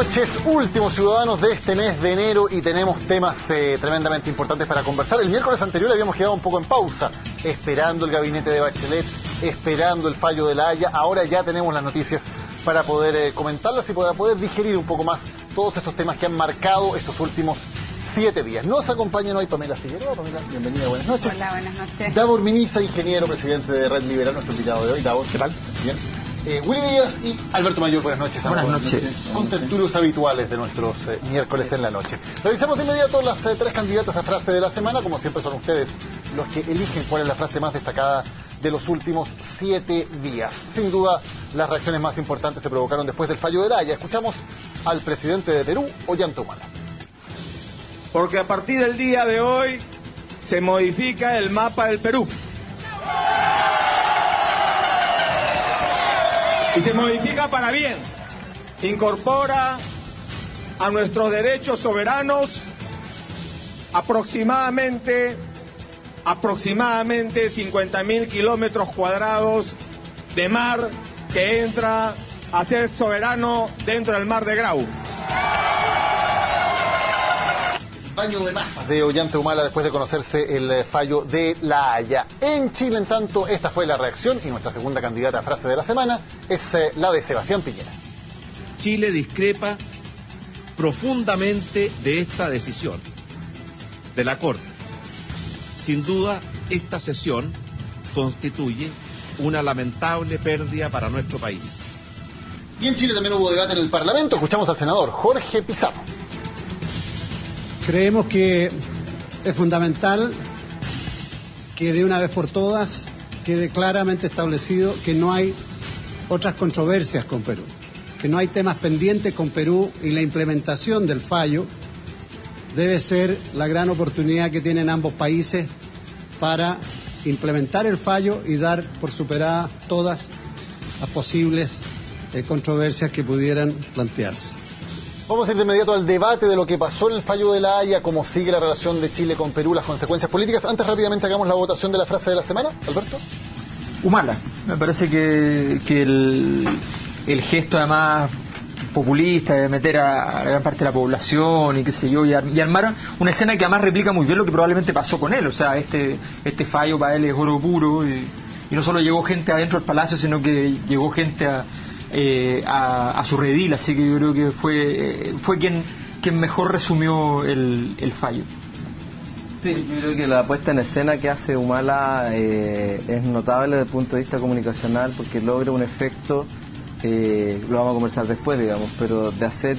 noches, últimos ciudadanos de este mes de enero, y tenemos temas tremendamente importantes para conversar. El miércoles anterior habíamos quedado un poco en pausa, esperando el gabinete de Bachelet, esperando el fallo de La Haya. Ahora ya tenemos las noticias para poder comentarlas y para poder digerir un poco más todos estos temas que han marcado estos últimos 7 días. Nos acompañan hoy Pamela Figueroa. Pamela, bienvenida, buenas noches. Hola, buenas noches. Davor Miniza, ingeniero, presidente de Red Liberal, nuestro invitado de hoy. Davor, ¿qué tal? Bien. Willy Díaz y Alberto Mayor, buenas noches. Buenas noches. Son tertulios habituales de nuestros miércoles en la noche. Revisamos de inmediato las 3 candidatas a frase de la semana. Como siempre son ustedes los que eligen cuál es la frase más destacada de los últimos 7 días. Sin duda, las reacciones más importantes se provocaron después del fallo de La Haya. Escuchamos al presidente de Perú, Ollanta Humala. Porque a partir del día de hoy se modifica el mapa del Perú. Y se modifica para bien. Incorpora a nuestros derechos soberanos aproximadamente 50.000 kilómetros cuadrados de mar que entra a ser soberano dentro del mar de Grau. Baño de masas de Ollanta Humala después de conocerse el fallo de La Haya. En Chile, en tanto, esta fue la reacción, y nuestra segunda candidata a frase de la semana es la de Sebastián Piñera. Chile discrepa profundamente de esta decisión de la Corte. Sin duda, esta sesión constituye una lamentable pérdida para nuestro país. Y en Chile también hubo debate en el Parlamento. Escuchamos al senador Jorge Pizarro. Creemos que es fundamental que de una vez por todas quede claramente establecido que no hay otras controversias con Perú, que no hay temas pendientes con Perú, y la implementación del fallo debe ser la gran oportunidad que tienen ambos países para implementar el fallo y dar por superadas todas las posibles controversias que pudieran plantearse. Vamos a ir de inmediato al debate de lo que pasó en el fallo de La Haya, cómo sigue la relación de Chile con Perú, las consecuencias políticas. Antes, rápidamente, hagamos la votación de la frase de la semana. Alberto. Humala. Me parece que el gesto, además populista, de meter a gran parte de la población y qué sé yo, y armar una escena que además replica muy bien lo que probablemente pasó con él. O sea, este fallo para él es oro puro, y no solo llegó gente adentro del palacio, sino que llegó gente a su redil, así que yo creo que fue quien mejor resumió el fallo. Sí, yo creo que la puesta en escena que hace Humala es notable desde el punto de vista comunicacional, porque logra un efecto, lo vamos a conversar después, digamos, pero de hacer,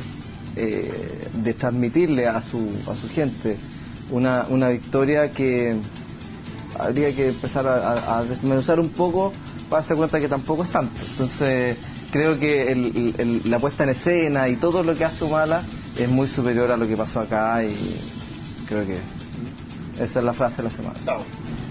de transmitirle a su gente una victoria que habría que empezar a desmenuzar un poco para darse cuenta que tampoco es tanto. Entonces, creo que la puesta en escena y todo lo que hace Humala es muy superior a lo que pasó acá, y creo que esa es la frase de la semana.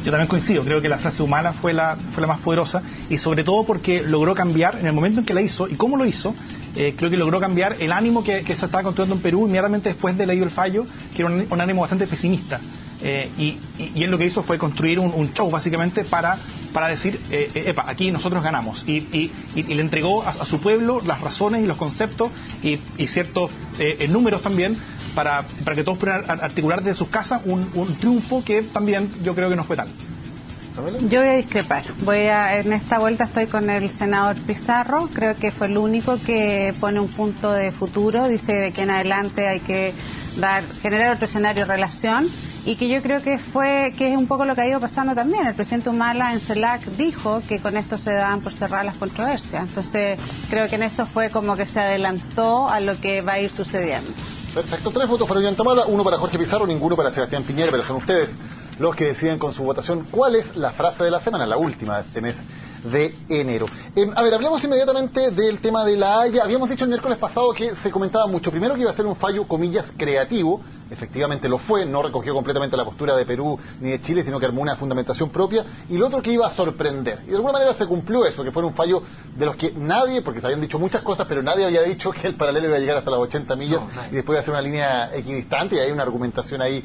Yo también coincido, creo que la frase Humala fue la más poderosa, y sobre todo porque logró cambiar en el momento en que la hizo y cómo lo hizo. Creo que logró cambiar el ánimo que se estaba construyendo en Perú inmediatamente después de leído el fallo, que era un ánimo bastante pesimista. Y él lo que hizo fue construir un show, básicamente, para decir, epa, aquí nosotros ganamos. Y le entregó a su pueblo las razones y los conceptos y ciertos números también para que todos puedan articular desde sus casas un triunfo que también yo creo que no fue tal. Yo voy a discrepar. En esta vuelta estoy con el senador Pizarro. Creo que fue el único que pone un punto de futuro. Dice de que en adelante hay que generar otro escenario de relación. Y que yo creo que es un poco lo que ha ido pasando también. El presidente Humala en CELAC dijo que con esto se daban por cerrar las controversias. Entonces, creo que en eso fue como que se adelantó a lo que va a ir sucediendo. Perfecto, 3 votos para Ollanta Humala, 1 para Jorge Pizarro, ninguno para Sebastián Piñera, pero son ustedes los que deciden con su votación cuál es la frase de la semana, la última de este mes de enero. A ver, hablemos inmediatamente del tema de La Haya. Habíamos dicho el miércoles pasado que se comentaba mucho. Primero, que iba a ser un fallo, comillas, creativo. Efectivamente lo fue, no recogió completamente la postura de Perú ni de Chile, sino que armó una fundamentación propia. Y lo otro, que iba a sorprender. Y de alguna manera se cumplió eso, que fue un fallo de los que nadie, porque se habían dicho muchas cosas, pero nadie había dicho que el paralelo iba a llegar hasta las 80 millas y después iba a ser una línea equidistante, y hay una argumentación ahí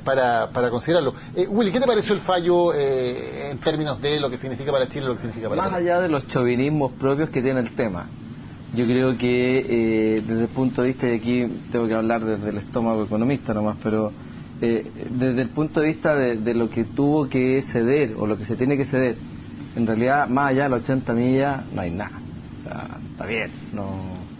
para considerarlo. Willy, ¿qué te pareció el fallo en términos de lo que significa para Chile y lo que significa para Más Perú? allá de los chauvinismos propios que tiene el tema, Yo creo que desde el punto de vista, y aquí tengo que hablar desde el estómago economista nomás, pero desde el punto de vista de lo que tuvo que ceder o lo que se tiene que ceder, en realidad más allá de las 80 millas no hay nada. O sea, está bien, no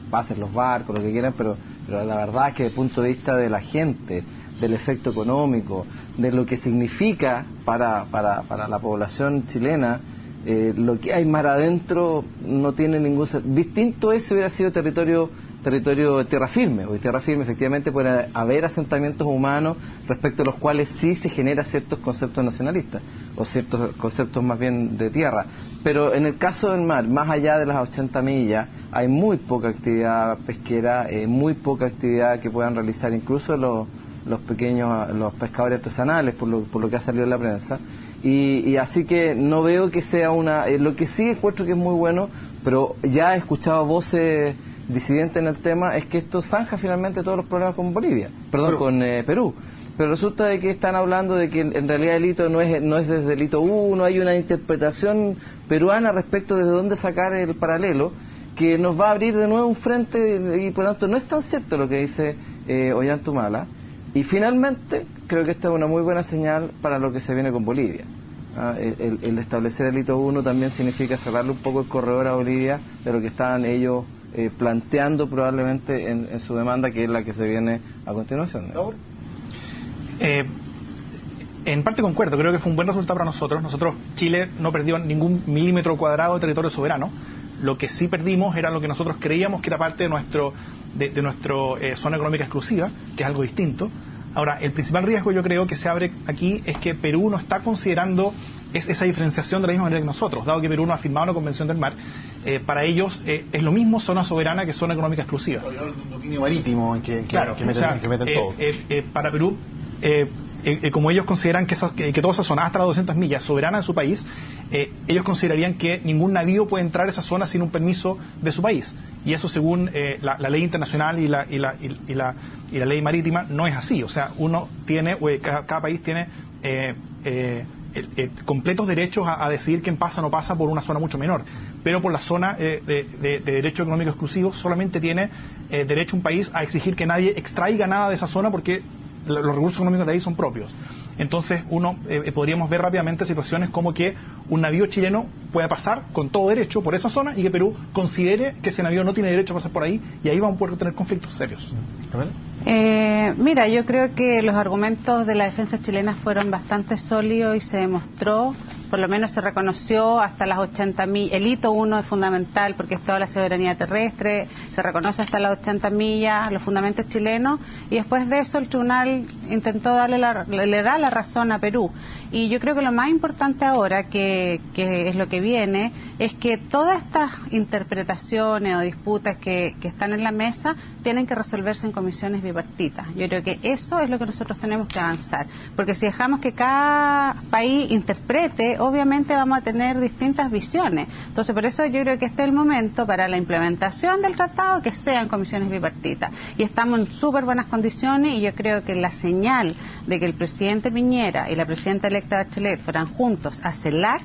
pasen los barcos, lo que quieran, pero la verdad es que desde el punto de vista de la gente, del efecto económico, de lo que significa para la población chilena, lo que hay mar adentro no tiene ningún distinto es si hubiera sido territorio de tierra firme, o de tierra firme efectivamente puede haber asentamientos humanos respecto a los cuales sí se genera ciertos conceptos nacionalistas o ciertos conceptos más bien de tierra, pero en el caso del mar, más allá de las 80 millas hay muy poca actividad pesquera, muy poca actividad que puedan realizar incluso los pescadores artesanales, por lo que ha salido en la prensa, y así que no veo que sea lo que sí encuentro que es muy bueno, pero ya he escuchado voces disidentes en el tema, es que esto zanja finalmente todos los problemas con con Perú. Pero resulta de que están hablando de que en realidad el hito no es desde el hito 1, hay una interpretación peruana respecto de dónde sacar el paralelo, que nos va a abrir de nuevo un frente, y por lo tanto no es tan cierto lo que dice Ollanta. Y finalmente, creo que esta es una muy buena señal para lo que se viene con Bolivia. El establecer el hito 1 también significa cerrarle un poco el corredor a Bolivia de lo que estaban ellos planteando probablemente en su demanda, que es la que se viene a continuación. En parte concuerdo, creo que fue un buen resultado para nosotros. Chile no perdió ningún milímetro cuadrado de territorio soberano. Lo que sí perdimos era lo que nosotros creíamos que era parte de nuestro zona económica exclusiva, que es algo distinto. Ahora, el principal riesgo yo creo que se abre aquí es que Perú no está considerando esa diferenciación de la misma manera que nosotros, dado que Perú no ha firmado una convención del mar. Para ellos es lo mismo zona soberana que zona económica exclusiva. Un dominio marítimo en que meten todo. Para Perú, como ellos consideran que toda esa zona, hasta las 200 millas, soberana de su país, ellos considerarían que ningún navío puede entrar a esa zona sin un permiso de su país. Y eso, según la ley internacional y la ley marítima, no es así. O sea, cada país tiene completos derechos a decidir quién pasa o no pasa por una zona mucho menor. Pero por la zona de derecho económico exclusivo solamente tiene derecho un país a exigir que nadie extraiga nada de esa zona, porque los recursos económicos de ahí son propios. Entonces podríamos ver rápidamente situaciones como que un navío chileno pueda pasar con todo derecho por esa zona y que Perú considere que ese navío no tiene derecho a pasar por ahí, y ahí vamos a poder tener conflictos serios. Mira, yo creo que los argumentos de la defensa chilena fueron bastante sólidos y se demostró, por lo menos se reconoció hasta las 80 millas. El hito 1 es fundamental porque es toda la soberanía terrestre, se reconoce hasta las 80 millas, los fundamentos chilenos, y después de eso el tribunal intentó le da la razón a Perú. Y yo creo que lo más importante ahora, que es lo que viene, es que todas estas interpretaciones o disputas que están en la mesa tienen que resolverse en comisiones bipartitas. Yo creo que eso es lo que nosotros tenemos que avanzar, porque si dejamos que cada país interprete, obviamente vamos a tener distintas visiones. Entonces, por eso yo creo que este es el momento para la implementación del tratado, que sean comisiones bipartitas. Y estamos en súper buenas condiciones, y yo creo que la señal de que el presidente Piñera y la presidenta electa Bachelet fueran juntos a CELAC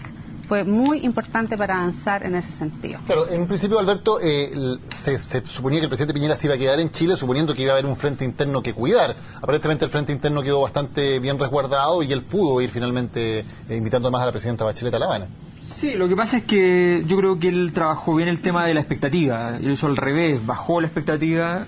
fue muy importante para avanzar en ese sentido. Claro, en un principio, Alberto, se suponía que el presidente Piñera se iba a quedar en Chile, suponiendo que iba a haber un frente interno que cuidar. Aparentemente el frente interno quedó bastante bien resguardado y él pudo ir finalmente invitando más a la presidenta Bachelet a La Habana. Sí, lo que pasa es que yo creo que él trabajó bien el tema de la expectativa. Él hizo al revés, bajó la expectativa.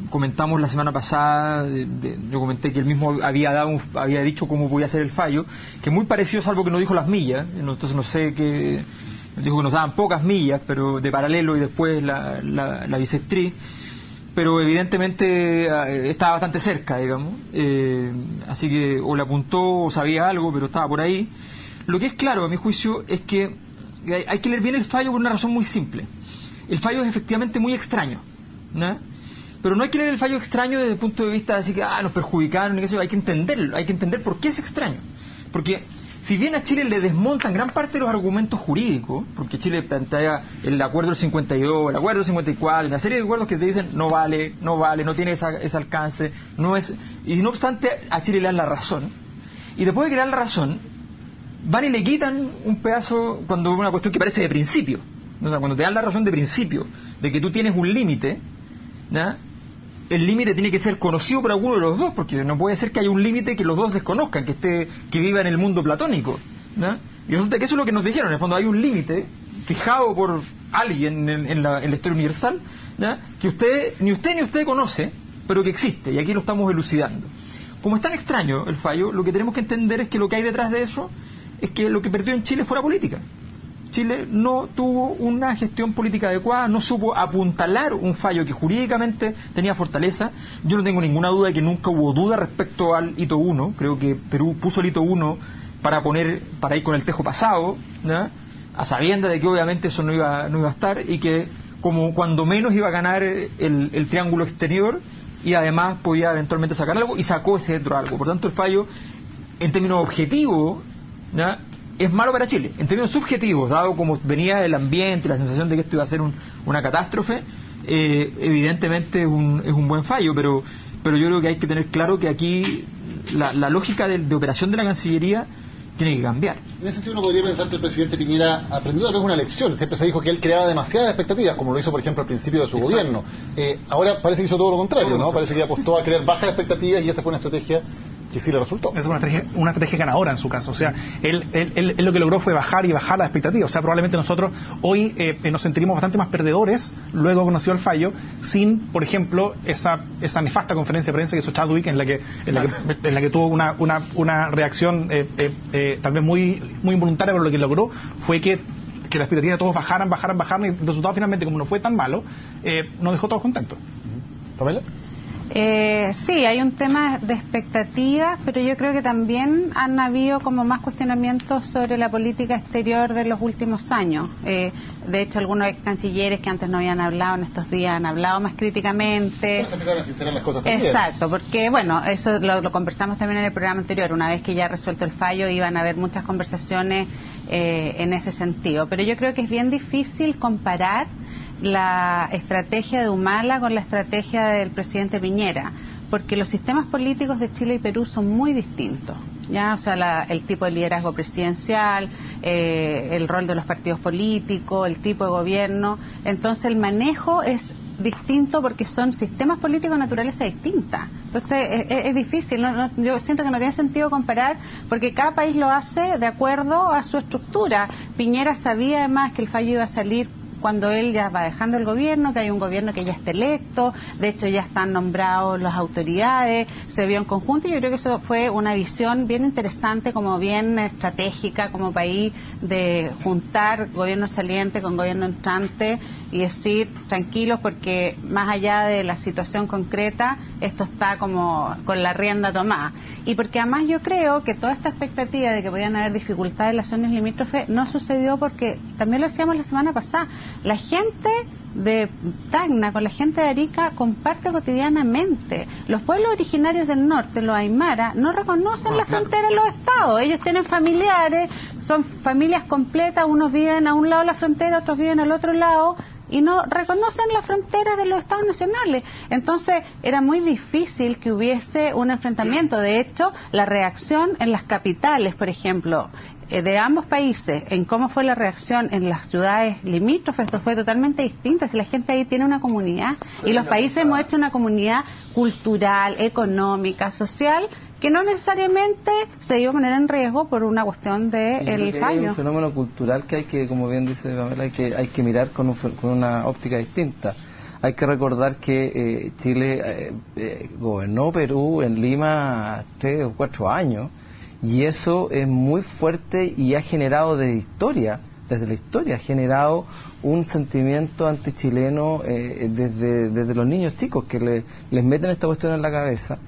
Comentamos la semana pasada, yo comenté que él mismo había dicho cómo podía ser el fallo, que muy parecido, salvo que no dijo las millas. Entonces no sé qué, dijo que nos daban pocas millas, pero de paralelo, y después la bisectriz, pero evidentemente estaba bastante cerca, digamos, así que o le apuntó o sabía algo, pero estaba por ahí. Lo que es claro, a mi juicio, es que hay que leer bien el fallo por una razón muy simple. El fallo es efectivamente muy extraño, ¿no? Pero no hay que leer el fallo extraño desde el punto de vista de así que nos perjudicaron, y eso. Hay que entenderlo, hay que entender por qué es extraño. Porque si bien a Chile le desmontan gran parte de los argumentos jurídicos, porque Chile plantea el acuerdo del 52, el acuerdo del 54, una serie de acuerdos que te dicen no vale, no tiene ese alcance, y no obstante a Chile le dan la razón, y después de que le dan la razón van y le quitan un pedazo cuando una cuestión que parece de principio, O sea, cuando te dan la razón de principio de que tú tienes un límite, ¿no?, el límite tiene que ser conocido por alguno de los dos, porque no puede ser que haya un límite que los dos desconozcan, que viva en el mundo platónico, ¿no? Y resulta que eso es lo que nos dijeron. En el fondo hay un límite fijado por alguien en la historia universal, ¿no?, que ni usted conoce, pero que existe, y aquí lo estamos elucidando. Como es tan extraño el fallo, lo que tenemos que entender es que lo que hay detrás de eso es que lo que perdió en Chile fue la política. Chile no tuvo una gestión política adecuada, no supo apuntalar un fallo que jurídicamente tenía fortaleza. Yo no tengo ninguna duda de que nunca hubo duda respecto al hito 1. Creo que Perú puso el hito 1 para ir con el tejo pasado, ¿no?, a sabiendas de que obviamente eso no iba a estar, y que como cuando menos iba a ganar el triángulo exterior, y además podía eventualmente sacar algo, y sacó ese otro algo. Por tanto, el fallo, en términos objetivos, ¿no?, es malo para Chile. En términos subjetivos, dado como venía el ambiente, la sensación de que esto iba a ser una catástrofe, evidentemente es un buen fallo, pero yo creo que hay que tener claro que aquí la lógica de operación de la Cancillería tiene que cambiar. En ese sentido, uno podría pensar que el presidente Piñera aprendió tal vez una lección. Siempre se dijo que él creaba demasiadas expectativas, como lo hizo, por ejemplo, al principio de su gobierno. Ahora parece que hizo todo lo contrario, ¿no? Parece que apostó a crear bajas expectativas, y esa fue una estrategia que sí le resultó. Es una estrategia ganadora en su caso. O sea, él lo que logró fue bajar las expectativas. O sea, probablemente nosotros hoy nos sentiremos bastante más perdedores luego conoció el fallo, sin, por ejemplo, esa nefasta conferencia de prensa que hizo Chadwick, en la que tuvo una reacción tal vez muy involuntaria, pero lo que logró fue que las expectativas de todos bajaran, y el resultado finalmente, como no fue tan malo, nos dejó todos contentos. ¿Pamela? Sí, hay un tema de expectativas, pero yo creo que también han habido como más cuestionamientos sobre la política exterior de los últimos años. De hecho, algunos ex cancilleres que antes no habían hablado en estos días han hablado más críticamente. Pero se empezaron a sincerar las cosas también. Exacto, porque bueno, eso lo conversamos también en el programa anterior. Una vez que ya resuelto el fallo, iban a haber muchas conversaciones en ese sentido. Pero yo creo que es bien difícil comparar la estrategia de Humala con la estrategia del presidente Piñera, porque los sistemas políticos de Chile y Perú son muy distintos, ¿ya? O sea, el tipo de liderazgo presidencial, el rol de los partidos políticos, el tipo de gobierno. Entonces el manejo es distinto porque son sistemas políticos de naturaleza distinta. Entonces es difícil, yo siento que no tiene sentido comparar, porque cada país lo hace de acuerdo a su estructura. Piñera sabía además que el fallo iba a salir cuando él ya va dejando el gobierno, que hay un gobierno que ya está electo, de hecho ya están nombrados las autoridades, se vio en conjunto, y yo creo que eso fue una visión bien interesante, como bien estratégica como país, de juntar gobierno saliente con gobierno entrante y decir tranquilos, porque más allá de la situación concreta, esto está como con la rienda tomada. Y porque además yo creo que toda esta expectativa de que podían haber dificultades en las zonas limítrofes no sucedió, porque también lo decíamos la semana pasada, la gente de Tacna con la gente de Arica comparte cotidianamente. Los pueblos originarios del norte, los aymara, no reconocen la frontera de los estados. Ellos tienen familiares, son familias completas, unos viven a un lado de la frontera, otros viven al otro lado, y no reconocen las fronteras de los estados nacionales. Entonces era muy difícil que hubiese un enfrentamiento. De hecho, la reacción en las capitales, por ejemplo, de ambos países, en cómo fue la reacción en las ciudades limítrofes, esto fue totalmente distinto. Si la gente ahí tiene una comunidad, y los países hemos hecho una comunidad cultural, económica, social, que no necesariamente se iba a poner en riesgo por una cuestión del fallo. Es un fenómeno cultural que hay que, como bien dice Pamela, hay que mirar con una óptica distinta. Hay que recordar que Chile gobernó Perú en Lima 3 o 4 años, y eso es muy fuerte y ha generado desde la historia, ha generado un sentimiento antichileno desde los niños chicos, que les meten esta cuestión en la cabeza.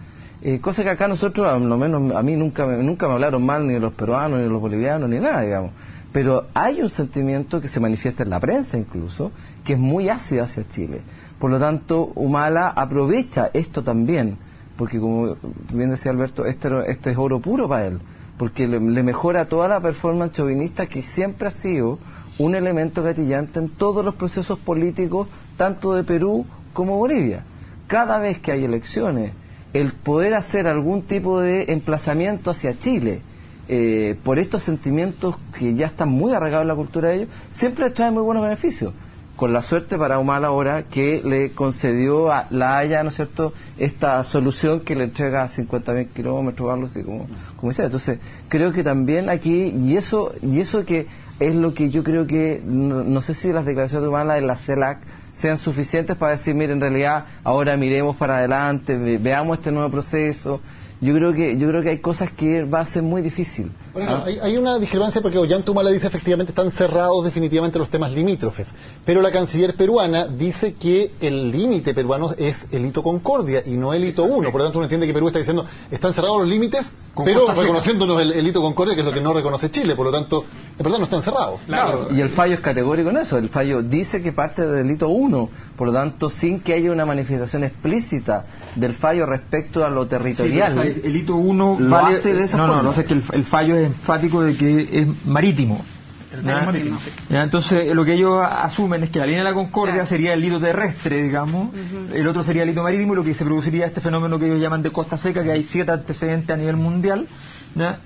Cosa que acá nosotros, a lo menos a mí nunca me hablaron mal ni de los peruanos, ni de los bolivianos, ni nada, digamos. Pero hay un sentimiento que se manifiesta en la prensa incluso, que es muy ácido hacia Chile. Por lo tanto, Humala aprovecha esto también, porque como bien decía Alberto, esto es oro puro para él, porque le mejora toda la performance chauvinista, que siempre ha sido un elemento gatillante en todos los procesos políticos, tanto de Perú como Bolivia. Cada vez que hay elecciones, el poder hacer algún tipo de emplazamiento hacia Chile, por estos sentimientos que ya están muy arraigados en la cultura de ellos, siempre les trae muy buenos beneficios. Con la suerte para Humala ahora que le concedió a La Haya, ¿no es cierto?, esta solución que le entrega a 50.000 kilómetros, algo así como dice. Entonces, creo que también aquí, y eso que es lo que yo creo que, no sé si las declaraciones de Humala de la CELAC sean suficientes para decir, mire, en realidad, ahora miremos para adelante, veamos este nuevo proceso. Yo creo que hay cosas que va a ser muy difícil. Bueno, hay una discrepancia porque Ollanta Humala dice efectivamente están cerrados definitivamente los temas limítrofes, pero la canciller peruana dice que el límite peruano es el hito Concordia y no el hito 1, por lo tanto uno entiende que Perú está diciendo están cerrados los límites, pero reconociéndonos el hito Concordia, que es lo que no reconoce Chile, por lo tanto, en verdad no están cerrados. Claro. Y el fallo es categórico en eso, el fallo dice que parte del hito 1, por lo tanto, sin que haya una manifestación explícita del fallo respecto a lo territorial. Sí, el hito 1 vale, hace de esa forma. No, es que el fallo es enfático de que es marítimo. Entonces, lo que ellos asumen es que la línea de la Concordia sería el hito terrestre, digamos, el otro sería el hito marítimo, y lo que se produciría este fenómeno que ellos llaman de costa seca, que hay 7 antecedentes a nivel mundial, ¿no?,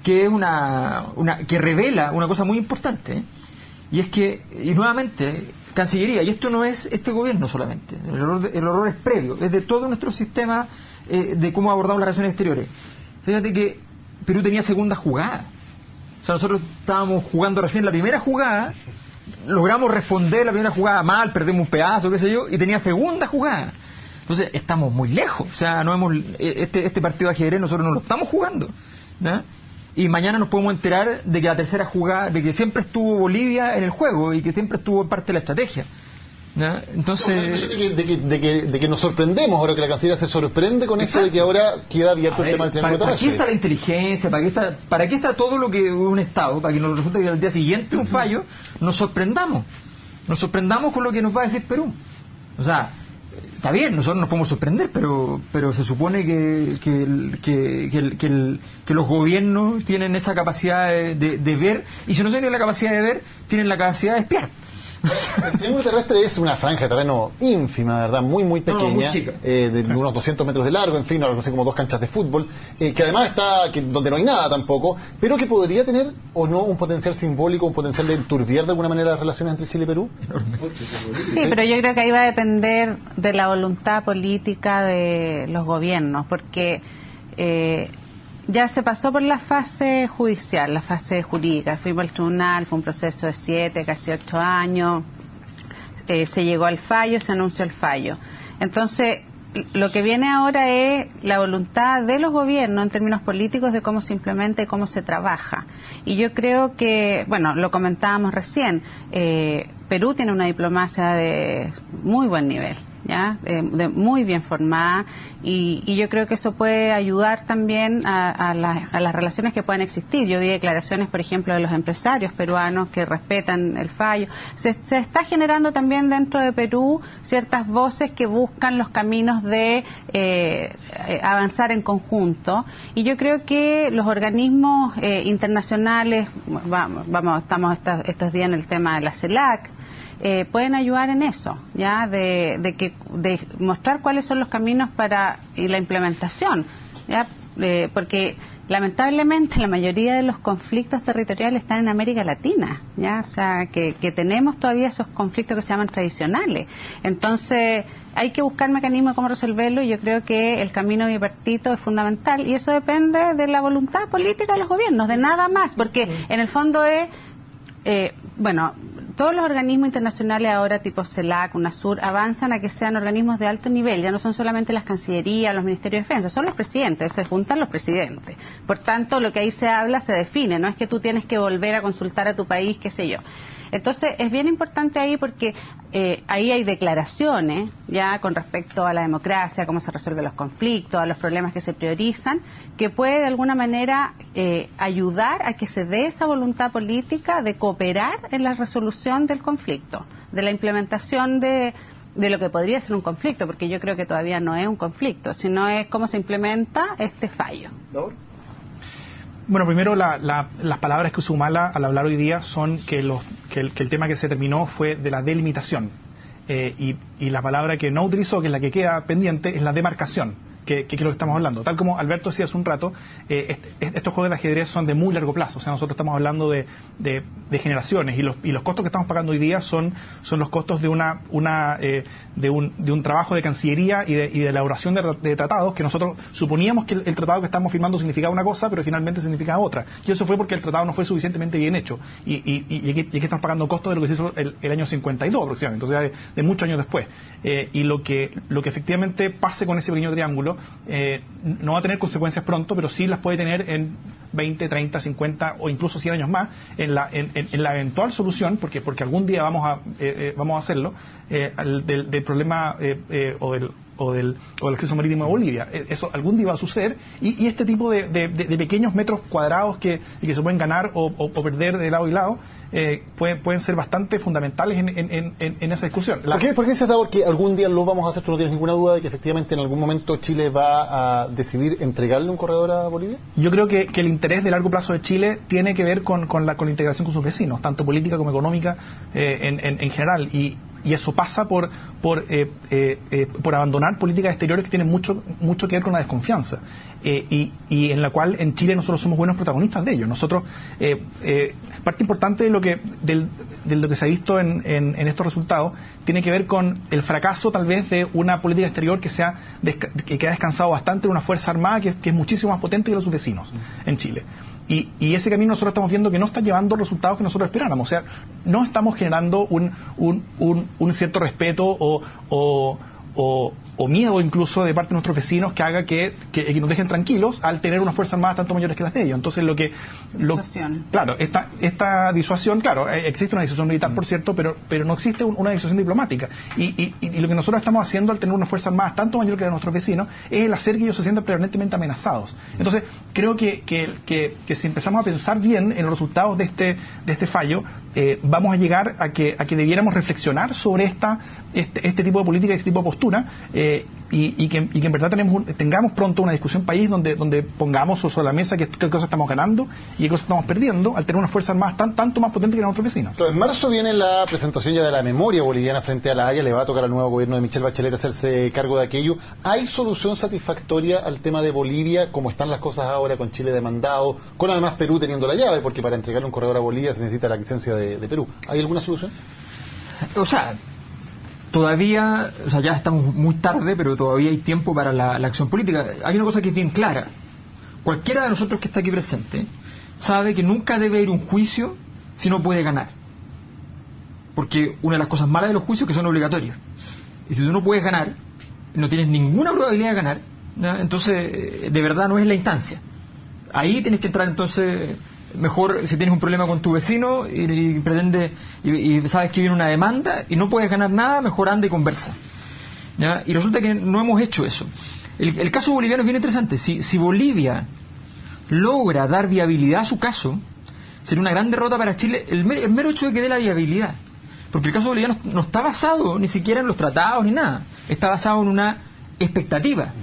que es que revela una cosa muy importante, y es que, y nuevamente, Cancillería, y esto no es este gobierno solamente, el error es previo, es de todo nuestro sistema de cómo abordamos las relaciones exteriores. Fíjate que Perú tenía segunda jugada. O sea, nosotros estábamos jugando recién la primera jugada, logramos responder la primera jugada mal, perdemos un pedazo, qué sé yo, y tenía segunda jugada. Entonces, estamos muy lejos. O sea, no hemos este partido de ajedrez nosotros no lo estamos jugando, ¿no? Y mañana nos podemos enterar de que la tercera jugada, de que siempre estuvo Bolivia en el juego y que siempre estuvo parte de la estrategia, ¿no? Entonces, de que nos sorprendemos ahora, que la canciller se sorprende con eso de que ahora queda abierto el tema del triángulo terrestre. ¿Para qué está la inteligencia? ¿Para qué está todo lo que un Estado? Para que nos resulte que al día siguiente un fallo nos sorprendamos con lo que nos va a decir Perú. O sea, está bien, nosotros nos podemos sorprender, pero se supone que los gobiernos tienen esa capacidad de ver, y si no tienen la capacidad de ver, tienen la capacidad de espiar. El triángulo terrestre es una franja de terreno ínfima, ¿verdad? Muy, muy pequeña, muy chica. De unos 200 metros de largo, en fin, algo así como 2 canchas de fútbol, que además está, donde no hay nada tampoco, pero que podría tener o no un potencial simbólico, un potencial de enturbiar de alguna manera las relaciones entre Chile y Perú. Sí, pero yo creo que ahí va a depender de la voluntad política de los gobiernos, porque ya se pasó por la fase judicial, la fase jurídica, fuimos al tribunal, fue un proceso de 7, casi 8 años, se llegó al fallo, se anunció el fallo. Entonces, lo que viene ahora es la voluntad de los gobiernos en términos políticos de cómo se implementa y cómo se trabaja. Y yo creo que, bueno, lo comentábamos recién, Perú tiene una diplomacia de muy buen nivel, ¿ya? De muy bien formada, y yo creo que eso puede ayudar también a las relaciones que puedan existir. Yo vi declaraciones, por ejemplo, de los empresarios peruanos que respetan el fallo. Se está generando también dentro de Perú ciertas voces que buscan los caminos de avanzar en conjunto, y yo creo que los organismos internacionales, estamos estos días en el tema de la CELAC, pueden ayudar en eso, ya de mostrar cuáles son los caminos y la implementación, ya porque lamentablemente la mayoría de los conflictos territoriales están en América Latina, ya, o sea que tenemos todavía esos conflictos que se llaman tradicionales. Entonces hay que buscar mecanismos de cómo resolverlo, y yo creo que el camino bipartito es fundamental, y eso depende de la voluntad política de los gobiernos, de nada más, porque en el fondo es todos los organismos internacionales ahora, tipo CELAC, UNASUR, avanzan a que sean organismos de alto nivel. Ya no son solamente las cancillerías, los ministerios de defensa, son los presidentes, se juntan los presidentes. Por tanto, lo que ahí se habla se define, no es que tú tienes que volver a consultar a tu país, qué sé yo. Entonces, es bien importante ahí porque ahí hay declaraciones ya con respecto a la democracia, cómo se resuelven los conflictos, a los problemas que se priorizan, que puede de alguna manera ayudar a que se dé esa voluntad política de cooperar en la resolución del conflicto, de la implementación de lo que podría ser un conflicto, porque yo creo que todavía no es un conflicto, sino es cómo se implementa este fallo. Bueno, primero las palabras que usó Humala al hablar hoy día son que el tema que se terminó fue de la delimitación, y la palabra que no utilizó, que es la que queda pendiente, es la demarcación. que es lo que estamos hablando. Tal como Alberto decía hace un rato, estos juegos de ajedrez son de muy largo plazo. O sea, nosotros estamos hablando de generaciones, y los costos que estamos pagando hoy día son los costos de un trabajo de Cancillería y de elaboración de tratados, que nosotros suponíamos que el tratado que estamos firmando significaba una cosa, pero finalmente significaba otra. Y eso fue porque el tratado no fue suficientemente bien hecho. Y aquí estamos pagando costos de lo que se hizo el año 52 aproximadamente, entonces de muchos años después. Y lo que efectivamente pase con ese pequeño triángulo no va a tener consecuencias pronto, pero sí las puede tener en 20, 30, 50 o incluso 100 años más en la eventual solución, porque algún día vamos a hacerlo, del problema o del acceso marítimo a Bolivia. Eso algún día va a suceder, y este tipo de pequeños metros cuadrados que se pueden ganar o perder de lado y lado pueden ser bastante fundamentales en esa discusión. ¿Por qué se ha dado que algún día lo vamos a hacer? ¿Tú no tienes ninguna duda de que efectivamente en algún momento Chile va a decidir entregarle un corredor a Bolivia? Yo creo que el interés de largo plazo de Chile tiene que ver con la integración con sus vecinos, tanto política como económica en general, y eso pasa por abandonar políticas exteriores que tienen mucho que ver con la desconfianza, y en la cual en Chile nosotros somos buenos protagonistas de ello. Nosotros, parte importante de lo que se ha visto en estos resultados tiene que ver con el fracaso tal vez de una política exterior que ha descansado bastante en una fuerza armada que es muchísimo más potente que los sus vecinos en Chile. Y ese camino nosotros estamos viendo que no está llevando los resultados que nosotros esperáramos. O sea, no estamos generando un cierto respeto o miedo incluso de parte de nuestros vecinos que haga que nos dejen tranquilos al tener unas fuerzas armadas tanto mayores que las de ellos. Entonces claro, esta disuasión, claro, existe una disuasión militar, por cierto, pero no existe una disuasión diplomática, y lo que nosotros estamos haciendo al tener unas fuerzas armadas tanto mayores que las de nuestros vecinos es el hacer que ellos se sientan permanentemente amenazados. Entonces creo que si empezamos a pensar bien en los resultados de este fallo, vamos a llegar a que debiéramos reflexionar sobre este tipo de política y este tipo de postura, y que en verdad tengamos pronto una discusión país donde pongamos sobre la mesa qué cosas estamos ganando y qué cosas estamos perdiendo al tener unas fuerzas armadas tanto más potentes que nuestros vecinos. Pero en marzo viene la presentación ya de la memoria boliviana frente a la Haya. Le va a tocar al nuevo gobierno de Michelle Bachelet hacerse cargo de aquello. ¿Hay solución satisfactoria al tema de Bolivia, como están las cosas ahora, con Chile demandado, con además Perú teniendo la llave, porque para entregarle un corredor a Bolivia se necesita la licencia de Perú? ¿Hay alguna solución? O sea, todavía, ya estamos muy tarde, pero todavía hay tiempo para la acción política. Hay una cosa que es bien clara. Cualquiera de nosotros que está aquí presente sabe que nunca debe ir a un juicio si no puede ganar. Porque una de las cosas malas de los juicios es que son obligatorios. Y si tú no puedes ganar, no tienes ninguna probabilidad de ganar, ¿no? Entonces, de verdad no es la instancia. Ahí tienes que entrar entonces... Mejor si tienes un problema con tu vecino y pretende y sabes que viene una demanda y no puedes ganar nada, mejor anda y conversa, ¿ya? Y resulta que no hemos hecho eso. El caso boliviano es bien interesante. Si Bolivia logra dar viabilidad a su caso, sería una gran derrota para Chile el mero hecho de que dé la viabilidad, porque el caso boliviano no está basado ni siquiera en los tratados ni nada, está basado en una expectativa.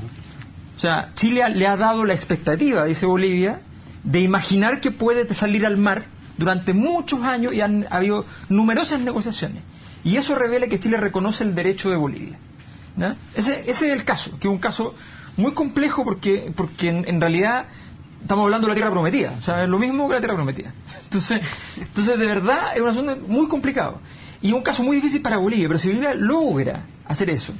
O sea, Chile le ha dado la expectativa, dice Bolivia, de imaginar que puede salir al mar durante muchos años, y han habido numerosas negociaciones, y eso revela que Chile reconoce el derecho de Bolivia, ¿no? Ese es el caso, que es un caso muy complejo porque en realidad estamos hablando de la tierra prometida, o sea, es lo mismo que la tierra prometida. Entonces de verdad es un asunto muy complicado y un caso muy difícil para Bolivia, pero si Bolivia logra hacer eso,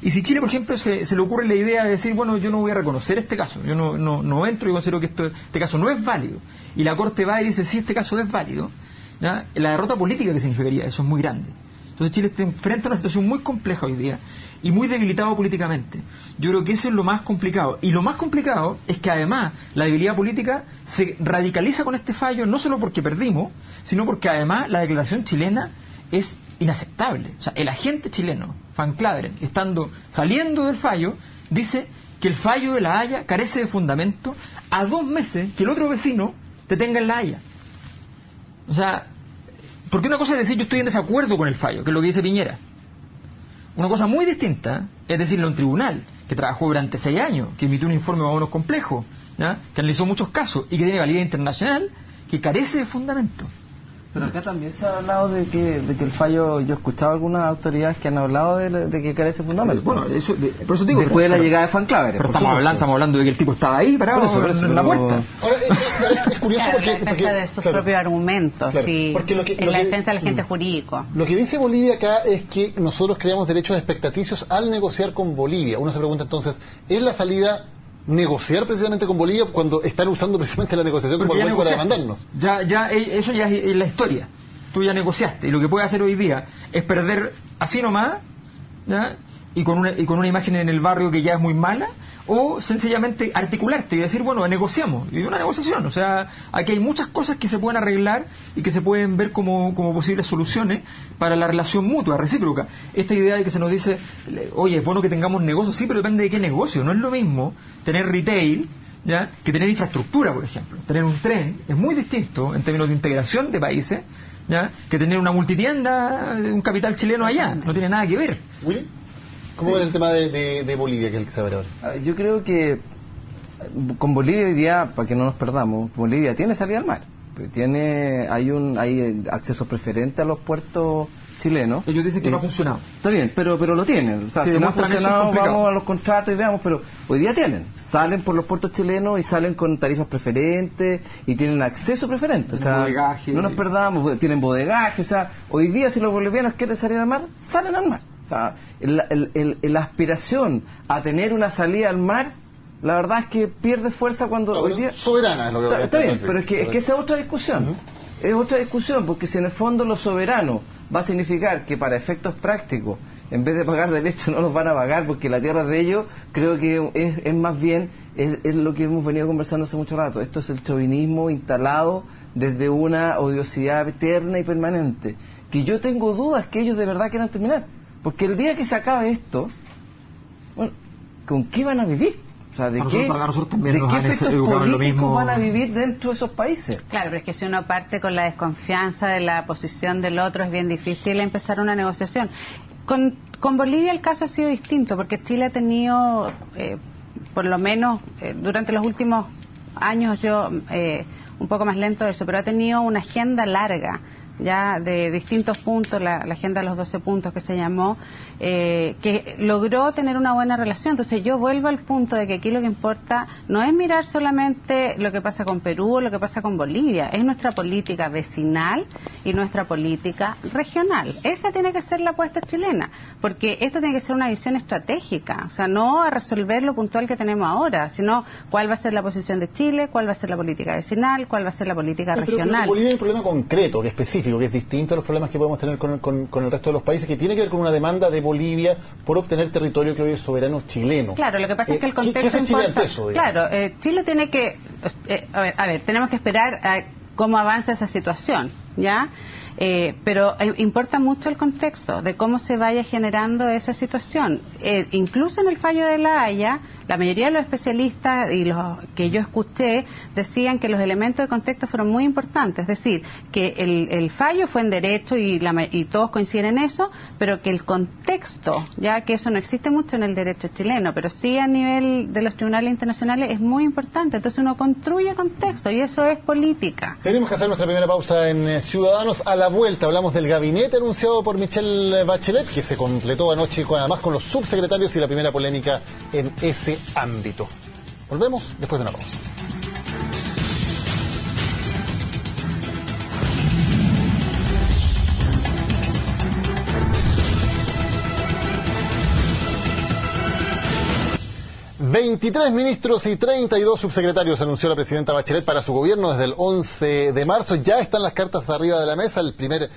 y si Chile, por ejemplo, se le ocurre la idea de decir, bueno, yo no voy a reconocer este caso, yo no entro y considero que este caso no es válido, y la Corte va y dice, sí, este caso es válido, ¿ya? La derrota política que significaría eso es muy grande. Entonces Chile está enfrenta a una situación muy compleja hoy día y muy debilitado políticamente. Yo creo que eso es lo más complicado, y lo más complicado es que además la debilidad política se radicaliza con este fallo, no solo porque perdimos, sino porque además la declaración chilena es inaceptable. O sea, el agente chileno, Van Claveren, saliendo del fallo, dice que el fallo de la Haya carece de fundamento a 2 meses que el otro vecino te tenga en la Haya. O sea, porque una cosa es decir yo estoy en desacuerdo con el fallo, que es lo que dice Piñera. Una cosa muy distinta es decirlo en un tribunal que trabajó durante 6 años, que emitió un informe más o menos complejo, ¿ya? Que analizó muchos casos y que tiene validez internacional, que carece de fundamento. Pero acá también se ha hablado de que el fallo, yo he escuchado algunas autoridades que han hablado de que carece de fundamento. Bueno, por eso digo, después de la llegada de Fanclaver. Pero estamos hablando de que el tipo estaba ahí parado en la puerta. Ahora, es curioso claro, porque... la defensa de sus propios argumentos, claro, sí, en la defensa del agente jurídico. Lo que dice Bolivia acá es que nosotros creamos derechos expectaticios al negociar con Bolivia. Uno se pregunta entonces, ¿es la salida negociar precisamente con Bolivia cuando están usando precisamente la negociación como argumento para demandarnos? Eso ya es la historia. Tú ya negociaste y lo que puedes hacer hoy día es perder así nomás, ¿ya? Y con una imagen en el barrio que ya es muy mala, o sencillamente articularte y decir, bueno, negociamos, y una negociación. O sea, aquí hay muchas cosas que se pueden arreglar y que se pueden ver como posibles soluciones para la relación mutua, recíproca. Esta idea de que se nos dice, oye, es bueno que tengamos negocios, sí, pero depende de qué negocio. No es lo mismo tener retail, ¿ya?, que tener infraestructura, por ejemplo. Tener un tren es muy distinto en términos de integración de países, ¿ya?, que tener una multitienda, un capital chileno allá. No tiene nada que ver. ¿Willy? ¿Cómo es el tema de Bolivia, que es el que se abre ahora? Yo creo que con Bolivia hoy día, para que no nos perdamos, Bolivia tiene salida al mar. Hay acceso preferente a los puertos chilenos. Ellos dicen que no ha funcionado. Está bien, pero lo tienen. O sea, si no ha funcionado, vamos a los contratos y veamos, pero hoy día tienen. Salen por los puertos chilenos y salen con tarifas preferentes y tienen acceso preferente. O sea, bodegaje, no nos perdamos, tienen bodegaje. O sea, hoy día si los bolivianos quieren salir al mar, salen al mar. O sea, la aspiración a tener una salida al mar, la verdad es que pierde fuerza cuando hoy día... Soberana es lo que... Está bien, pero es que esa es otra discusión. Es otra discusión, porque si en el fondo lo soberano va a significar que para efectos prácticos, en vez de pagar derechos, no los van a pagar porque la tierra es de ellos, creo que es más bien es lo que hemos venido conversando hace mucho rato. Esto es el chauvinismo instalado desde una odiosidad eterna y permanente, que yo tengo dudas que ellos de verdad quieran terminar. Porque el día que se acabe esto, bueno, ¿con qué van a vivir? O sea, ¿de qué efectos políticos van a vivir dentro de esos países? Claro, pero es que si uno parte con la desconfianza de la posición del otro, es bien difícil empezar una negociación. Con Bolivia el caso ha sido distinto, porque Chile ha tenido, por lo menos durante los últimos años ha sido un poco más lento eso, pero ha tenido una agenda larga, ya de distintos puntos, la agenda de los 12 puntos que se llamó, que logró tener una buena relación. Entonces yo vuelvo al punto de que aquí lo que importa no es mirar solamente lo que pasa con Perú o lo que pasa con Bolivia, es nuestra política vecinal y nuestra política regional. Esa tiene que ser la apuesta chilena, porque esto tiene que ser una visión estratégica, o sea, no a resolver lo puntual que tenemos ahora, sino cuál va a ser la posición de Chile, cuál va a ser la política vecinal, cuál va a ser la política regional. Pero Bolivia hay un problema concreto, que es específico, que es distinto a los problemas que podemos tener con el resto de los países, que tiene que ver con una demanda de Bolivia por obtener territorio que hoy es soberano chileno. Claro, lo que pasa es que el contexto ¿qué hace Chile importa. ante eso, claro, Chile tiene que... a ver, tenemos que esperar a cómo avanza esa situación, ¿ya? Pero importa mucho el contexto de cómo se vaya generando esa situación. Incluso en el fallo de La Haya, la mayoría de los especialistas y los que yo escuché decían que los elementos de contexto fueron muy importantes, es decir, que el fallo fue en derecho y todos coinciden en eso, pero que el contexto, ya que eso no existe mucho en el derecho chileno, pero sí a nivel de los tribunales internacionales es muy importante. Entonces uno construye contexto y eso es política. Tenemos que hacer nuestra primera pausa en Ciudadanos. A la vuelta hablamos del gabinete anunciado por Michelle Bachelet, que se completó anoche además con los subsecretarios y la primera polémica en ese ámbito. Volvemos después de una pausa. ...23 ministros y 32 subsecretarios anunció la presidenta Bachelet para su gobierno desde el 11 de marzo. Ya están las cartas arriba de la mesa, la primera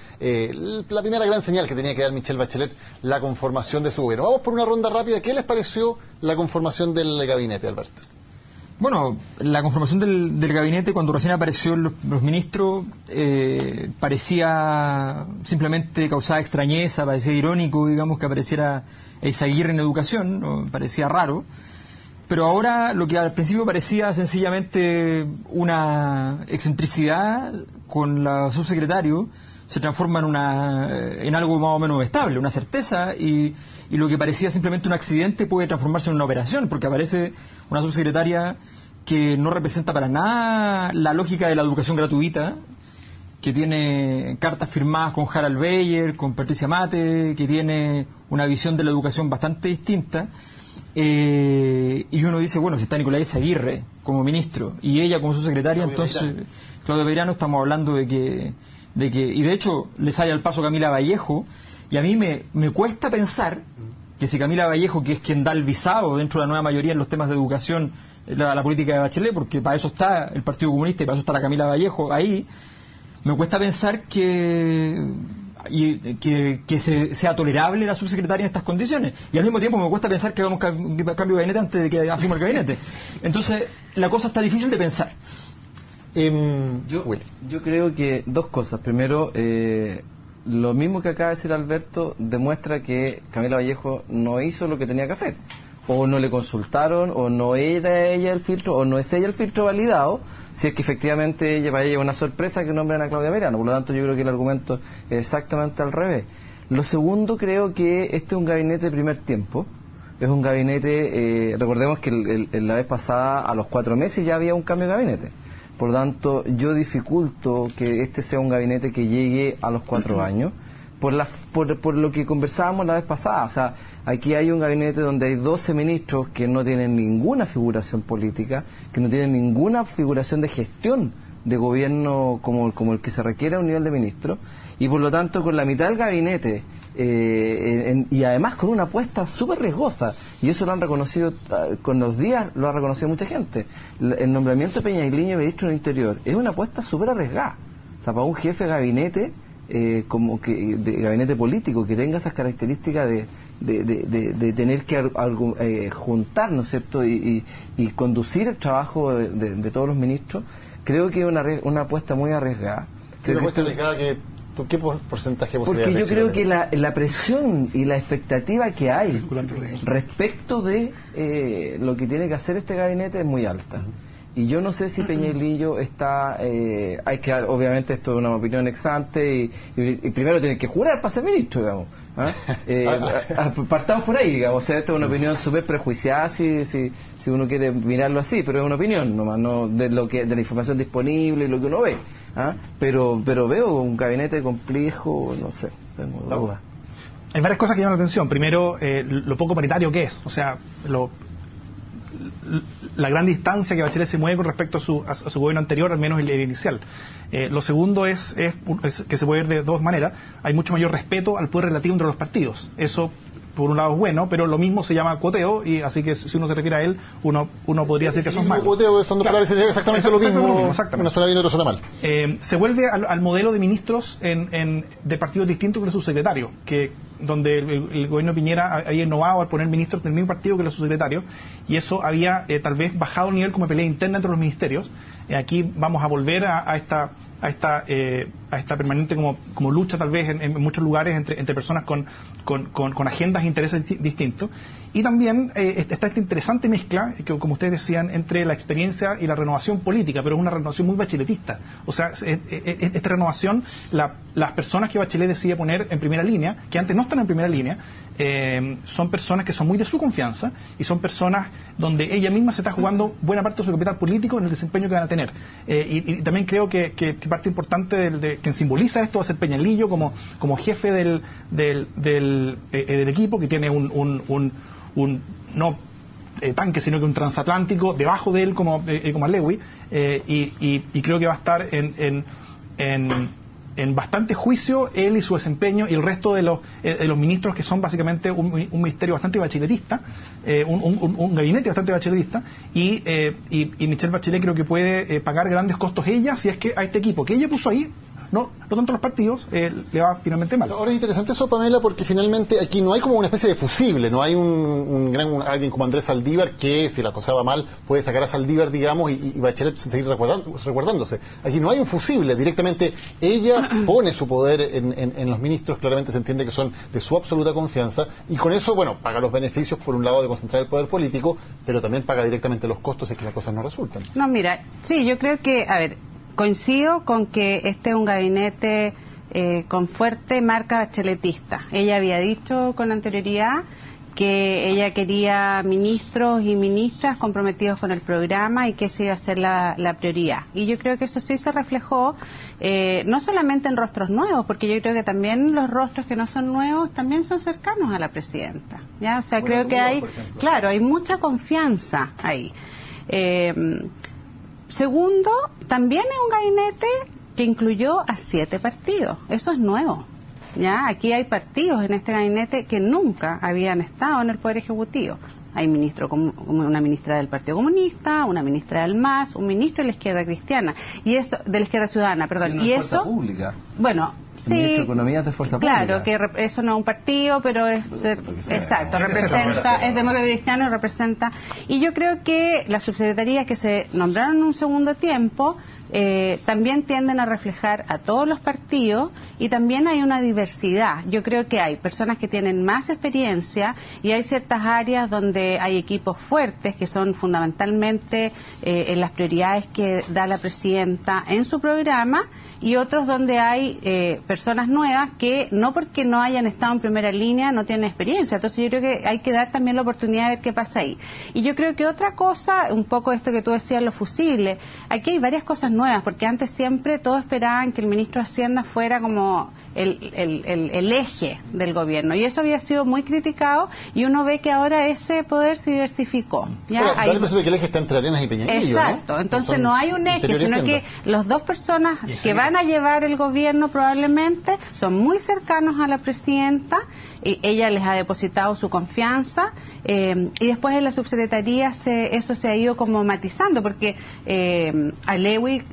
gran señal que tenía que dar Michelle Bachelet, la conformación de su gobierno. Vamos por una ronda rápida. ¿Qué les pareció la conformación del gabinete, Alberto? Bueno, la conformación del gabinete, cuando recién apareció los ministros, parecía simplemente causada extrañeza, parecía irónico, digamos, que apareciera Eizaguirre en educación, ¿no? Parecía raro. Pero ahora lo que al principio parecía sencillamente una excentricidad con la subsecretario se transforma en algo más o menos estable, una certeza, y lo que parecía simplemente un accidente puede transformarse en una operación, porque aparece una subsecretaria que no representa para nada la lógica de la educación gratuita, que tiene cartas firmadas con Harald Beyer, con Patricia Mate, que tiene una visión de la educación bastante distinta. Y uno dice, bueno, si está Nicolás Aguirre como ministro y ella como su secretaria, entonces Claudia Peirano, estamos hablando de que y de hecho le sale al paso Camila Vallejo, y a mí me cuesta pensar que si Camila Vallejo, que es quien da el visado dentro de la nueva mayoría en los temas de educación, la política de Bachelet, porque para eso está el Partido Comunista y para eso está la Camila Vallejo ahí, me cuesta pensar que sea tolerable la subsecretaria en estas condiciones, y al mismo tiempo me cuesta pensar que hagamos un cambio de gabinete antes de que asuma el gabinete. Entonces la cosa está difícil de pensar. Yo creo que dos cosas. Primero, lo mismo que acaba de decir Alberto demuestra que Camila Vallejo no hizo lo que tenía que hacer, o no le consultaron, o no era ella el filtro, o no es ella el filtro validado, si es que efectivamente para ella es una sorpresa que nombren a Claudia Peirano. Por lo tanto, yo creo que el argumento es exactamente al revés. Lo segundo, creo que este es un gabinete de primer tiempo. Es un gabinete, recordemos que la vez pasada, a los 4 meses ya había un cambio de gabinete. Por lo tanto, yo dificulto que este sea un gabinete que llegue a los 4 años, por lo que conversábamos la vez pasada. O sea, aquí hay un gabinete donde hay 12 ministros que no tienen ninguna figuración política, que no tienen ninguna figuración de gestión de gobierno como el que se requiere a un nivel de ministro, y por lo tanto con la mitad del gabinete, y además con una apuesta súper riesgosa, y eso lo han reconocido con los días, lo ha reconocido mucha gente. El nombramiento de Peñailiño ministro del Interior es una apuesta súper arriesgada. O sea, para un jefe de gabinete, como que de gabinete político, que tenga esas características de tener que juntar, ¿no es cierto?, y conducir el trabajo de todos los ministros, creo que es una apuesta muy arriesgada. ¿Una apuesta arriesgada que qué porcentaje de Porque yo creo que la presión y la expectativa que hay respecto de lo que tiene que hacer este gabinete es muy alta. Y yo no sé si Peñailillo está... hay que, obviamente, esto es una opinión ex ante, y primero tiene que jurar para ser ministro, digamos. Partamos por ahí, digamos. O sea, esto es una opinión súper prejuiciada si uno quiere mirarlo así, pero es una opinión nomás, no de la información disponible y lo que uno ve. Pero veo un gabinete complejo, no sé, tengo dudas. Hay varias cosas que llaman la atención. Primero, lo poco paritario que es. O sea, la gran distancia que Bachelet se mueve con respecto a su gobierno anterior, al menos el inicial. Lo segundo es que se puede ver de dos maneras. Hay mucho mayor respeto al poder relativo entre los partidos. Eso, por un lado, es bueno, pero lo mismo se llama cuoteo, y así que si uno se refiere a él, uno podría decir que eso es malo. Cuoteo son dos palabras exactamente lo mismo. Una suena bien y otra suena mal. Se vuelve al modelo de ministros de partidos distintos que los subsecretarios, donde el gobierno de Piñera había innovado al poner ministros del mismo partido que los subsecretarios, y eso había tal vez bajado el nivel como pelea interna entre los ministerios. Aquí vamos a volver a esta permanente como lucha tal vez en muchos lugares entre personas con agendas e intereses distintos. Y también está esta interesante mezcla, que como ustedes decían, entre la experiencia y la renovación política, pero es una renovación muy bacheletista. O sea, esta renovación, las personas que Bachelet decide poner en primera línea, que antes no están en primera línea, son personas que son muy de su confianza, y son personas donde ella misma se está jugando buena parte de su capital político en el desempeño que van a tener. Y también creo que parte importante de quien simboliza esto va a ser Peñailillo como jefe del equipo, que tiene un no tanque, sino que un transatlántico debajo de él como Lewy, y creo que va a estar en bastante juicio él y su desempeño, y el resto de los ministros, que son básicamente un ministerio bastante bacheletista, un gabinete bastante bacheletista, y Michelle Bachelet creo que puede pagar grandes costos ella, si es que a este equipo que ella puso ahí, no tanto los partidos, le va finalmente mal. Ahora es interesante eso, Pamela, porque finalmente aquí no hay como una especie de fusible, no hay alguien como Andrés Saldívar que, si la cosa va mal, puede sacar a Saldívar, digamos, y Bachelet seguir recuerdándose. Aquí no hay un fusible, directamente ella pone su poder en los ministros, claramente se entiende que son de su absoluta confianza, y con eso, bueno, paga los beneficios, por un lado, de concentrar el poder político, pero también paga directamente los costos si es que las cosas no resultan. No, mira, sí, yo creo que, coincido con que este es un gabinete con fuerte marca bacheletista. Ella había dicho con anterioridad que ella quería ministros y ministras comprometidos con el programa y que esa iba a ser la prioridad. Y yo creo que eso sí se reflejó no solamente en rostros nuevos, porque yo creo que también los rostros que no son nuevos también son cercanos a la presidenta, ¿ya? O sea, creo que hay, claro, hay mucha confianza ahí. Segundo, también es un gabinete que incluyó a 7 partidos. Eso es nuevo. ¿Ya? Aquí hay partidos en este gabinete que nunca habían estado en el Poder Ejecutivo. Hay una ministra del Partido Comunista, una ministra del MAS, un ministro de la izquierda cristiana, y eso, de la izquierda ciudadana, perdón. Y eso, fuerza pública. Bueno, el ministro de Economía es de fuerza claro, pública. que eso no es un partido, pero es exacto, representa, es demócrata cristiano y representa. Y yo creo que las subsecretarías que se nombraron en un segundo tiempo también tienden a reflejar a todos los partidos, y también hay una diversidad. Yo creo que hay personas que tienen más experiencia y hay ciertas áreas donde hay equipos fuertes que son fundamentalmente en las prioridades que da la presidenta en su programa, y otros donde hay personas nuevas que no porque no hayan estado en primera línea no tienen experiencia. Entonces yo creo que hay que dar también la oportunidad de ver qué pasa ahí. Y yo creo que otra cosa, un poco esto que tú decías, los fusibles, aquí hay varias cosas nuevas, porque antes siempre todos esperaban que el ministro de Hacienda fuera como el eje del gobierno, y eso había sido muy criticado, y uno ve que ahora ese poder se diversificó. ¿Ya? Pero, da la impresión de que el eje está entre Arenas y Peñalillo, exacto, ¿no? Entonces no hay un eje, sino Hacienda. que las dos personas que van a llevar el gobierno probablemente son muy cercanos a la presidenta, y ella les ha depositado su confianza, y después en la subsecretaría eso se ha ido como matizando, porque a Lewy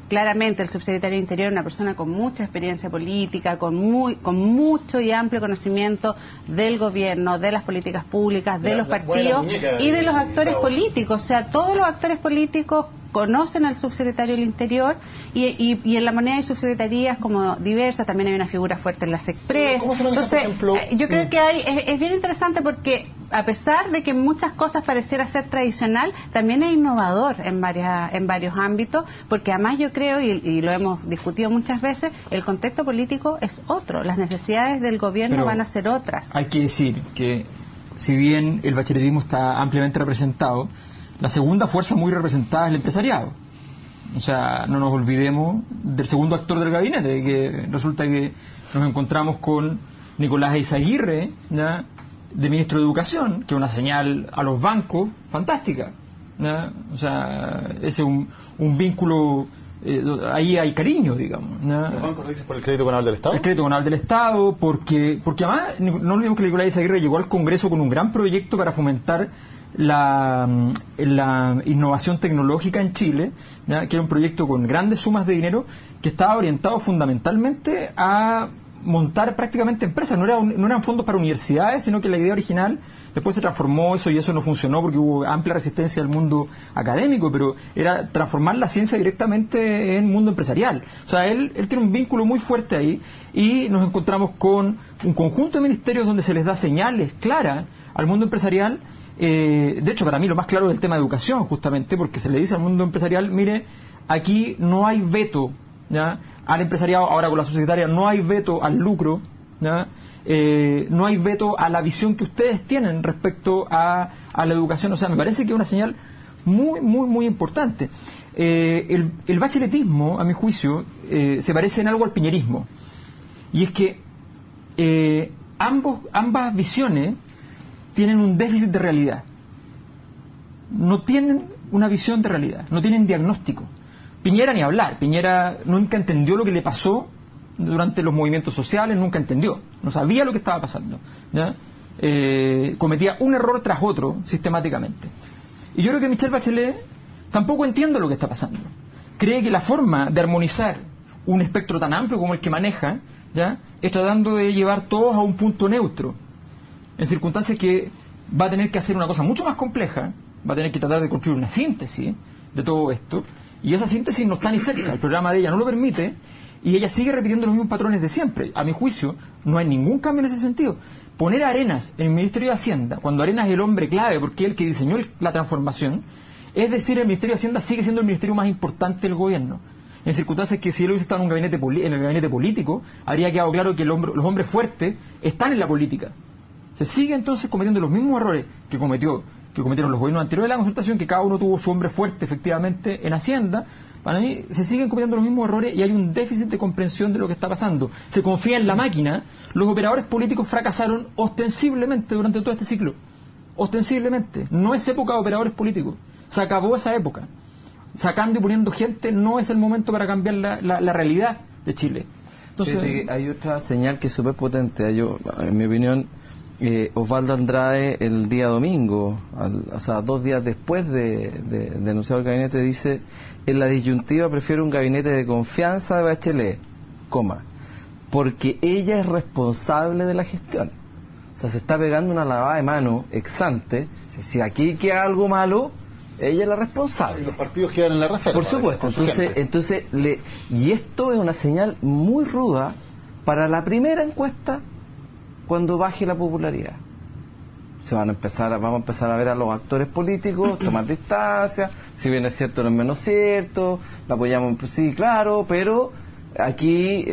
claramente el subsecretario de Interior es una persona con mucha experiencia política, con mucho y amplio conocimiento del gobierno, de las políticas públicas, de los partidos y de los actores políticos. O sea, todos los actores políticos conocen al subsecretario del Interior, y en la moneda hay subsecretarías como diversas, también hay una figura fuerte en la SECPRES. Entonces, yo creo que es bien interesante, porque a pesar de que muchas cosas pareciera ser tradicional, también es innovador en varios ámbitos, porque además yo creo, y lo hemos discutido muchas veces, el contexto político es otro, las necesidades del gobierno Pero van a ser otras. Hay que decir que si bien el bacheletismo está ampliamente representado, la segunda fuerza muy representada es el empresariado. O sea, no nos olvidemos del segundo actor del gabinete, que resulta que nos encontramos con Nicolás Eizaguirre, ¿ya?, de ministro de Educación, que es una señal a los bancos fantástica, ¿ya? O sea, ese es un vínculo, ahí hay cariño, digamos, ¿ya? ¿Los bancos lo dices por el crédito conal del Estado? El crédito conal del Estado, porque además, no olvidemos que Nicolás Eizaguirre llegó al Congreso con un gran proyecto para fomentar la innovación tecnológica en Chile, ¿ya?, que era un proyecto con grandes sumas de dinero que estaba orientado fundamentalmente a montar prácticamente empresas. No eran fondos para universidades, sino que la idea original después se transformó y eso no funcionó porque hubo amplia resistencia del mundo académico, pero era transformar la ciencia directamente en mundo empresarial. O sea, él tiene un vínculo muy fuerte ahí, y nos encontramos con un conjunto de ministerios donde se les da señales claras al mundo empresarial. De hecho, para mí lo más claro es el tema de educación, justamente porque se le dice al mundo empresarial: mire, aquí no hay veto, ¿ya?, al empresariado. Ahora con la subsecretaria no hay veto al lucro, ¿ya?, no hay veto a la visión que ustedes tienen respecto a la educación. O sea, me parece que es una señal muy, muy, muy importante. El bacheletismo, a mi juicio, se parece en algo al piñerismo, y es que ambas visiones tienen un déficit de realidad. No tienen una visión de realidad, no tienen diagnóstico. Piñera ni hablar. Piñera nunca entendió lo que le pasó durante los movimientos sociales, nunca entendió, no sabía lo que estaba pasando, ¿ya? Cometía un error tras otro sistemáticamente. Y yo creo que Michelle Bachelet tampoco entiende lo que está pasando. Cree que la forma de armonizar un espectro tan amplio como el que maneja, ¿ya?, es tratando de llevar todos a un punto neutro, en circunstancias que va a tener que hacer una cosa mucho más compleja, va a tener que tratar de construir una síntesis de todo esto, y esa síntesis no está ni cerca, el programa de ella no lo permite, y ella sigue repitiendo los mismos patrones de siempre. A mi juicio, no hay ningún cambio en ese sentido. Poner a Arenas en el Ministerio de Hacienda, cuando Arenas es el hombre clave, porque es el que diseñó la transformación, es decir, el Ministerio de Hacienda sigue siendo el ministerio más importante del gobierno. En circunstancias que si él hubiese estado en el gabinete político, habría quedado claro que los hombres fuertes están en la política. Se sigue entonces cometiendo los mismos errores que cometieron los gobiernos anteriores de la concertación, que cada uno tuvo su hombre fuerte efectivamente en Hacienda. Para mí se siguen cometiendo los mismos errores y hay un déficit de comprensión de lo que está pasando. Se confía en la máquina. Los operadores políticos fracasaron ostensiblemente durante todo este ciclo. Ostensiblemente. No es época de operadores políticos. Se acabó esa época. Sacando y poniendo gente no es el momento para cambiar la realidad de Chile. Entonces, hay otra señal que es súper potente. En mi opinión, Osvaldo Andrade el día domingo, o sea, 2 días después de anunciar el gabinete, dice: en la disyuntiva prefiero un gabinete de confianza de Bachelet, porque ella es responsable de la gestión. O sea, se está pegando una lavada de mano ex ante. Si aquí queda algo malo, ella es la responsable. Y los partidos quedan en la reserva. Por supuesto. Y esto es una señal muy ruda para la primera encuesta cuando baje la popularidad. Vamos a empezar a ver a los actores políticos tomar distancia, si bien es cierto no es menos cierto, la apoyamos, pues sí, claro, pero aquí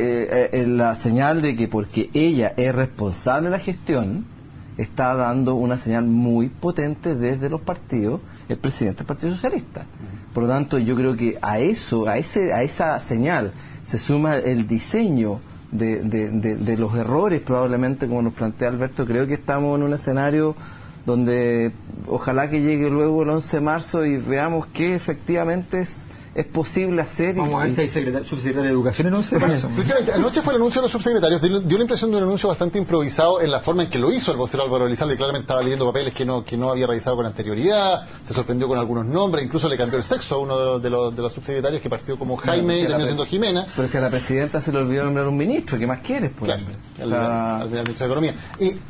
la señal de que porque ella es responsable de la gestión está dando una señal muy potente desde los partidos, el presidente del Partido Socialista. Por lo tanto, yo creo que a esa señal se suma el diseño de los errores, probablemente, como nos plantea Alberto. Creo que estamos en un escenario donde ojalá que llegue luego el 11 de marzo y veamos que efectivamente es posible hacer. Vamos a ver si hay subsecretario de Educación en 11 de marzo. Precisamente, anoche fue el anuncio de los subsecretarios. Dio la impresión de un anuncio bastante improvisado en la forma en que lo hizo el vocero Álvaro Elizalde. Claramente estaba leyendo papeles que no había revisado con anterioridad, se sorprendió con algunos nombres, incluso le cambió el sexo a uno de los subsecretarios, que partió como Jaime y terminó siendo Jimena. Pero si a la presidenta se le olvidó nombrar un ministro, ¿qué más quieres? Pues? Claro, al ministro de Economía.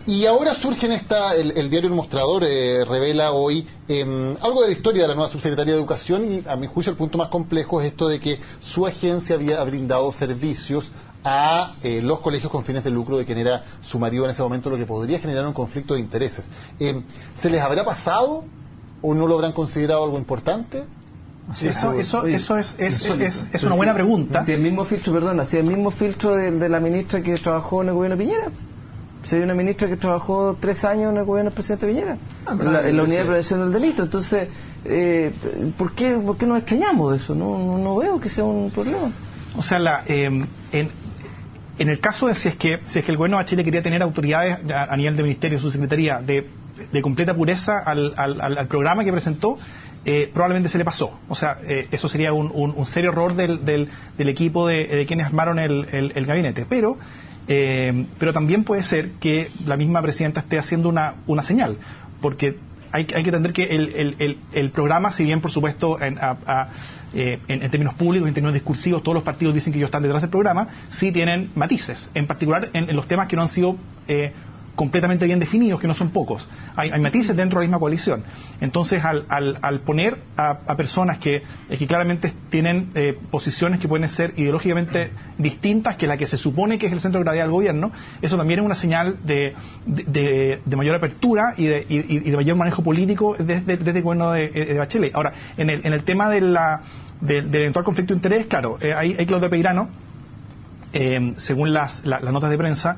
Y ahora surge el diario El Mostrador, revela hoy algo de la historia de la nueva subsecretaria de Educación, y a mi juicio el punto más complejo es esto de que su agencia había brindado servicios a los colegios con fines de lucro de quien era su marido en ese momento, lo que podría generar un conflicto de intereses. ¿Se les habrá pasado o no lo habrán considerado algo importante? Eso es una buena pregunta. Si el mismo filtro de la ministra que trabajó en el gobierno de Piñera. Si hay una ministra que trabajó 3 años en el gobierno del presidente Piñera, en la unidad de prevención del delito. Entonces, ¿por qué nos extrañamos de eso? No veo que sea un problema. O sea, en el caso de si es que el gobierno de Chile quería tener autoridades a nivel de ministerio, su secretaría, de completa pureza al programa que presentó, probablemente se le pasó. O sea, eso sería un serio error del equipo de quienes armaron el gabinete. Pero también puede ser que la misma presidenta esté haciendo una señal, porque hay que entender que el programa, si bien por supuesto en términos públicos, en términos discursivos, todos los partidos dicen que ellos están detrás del programa, sí tienen matices, en particular en los temas que no han sido completamente bien definidos, que no son pocos. Hay matices dentro de la misma coalición. Entonces, al poner a personas que claramente tienen posiciones que pueden ser ideológicamente distintas que la que se supone que es el centro de gravedad del gobierno, eso también es una señal de mayor apertura y de mayor manejo político desde el gobierno de Bachelet. Ahora, en el tema del eventual conflicto de interés, claro, hay Claudia Peirano, según las notas de prensa,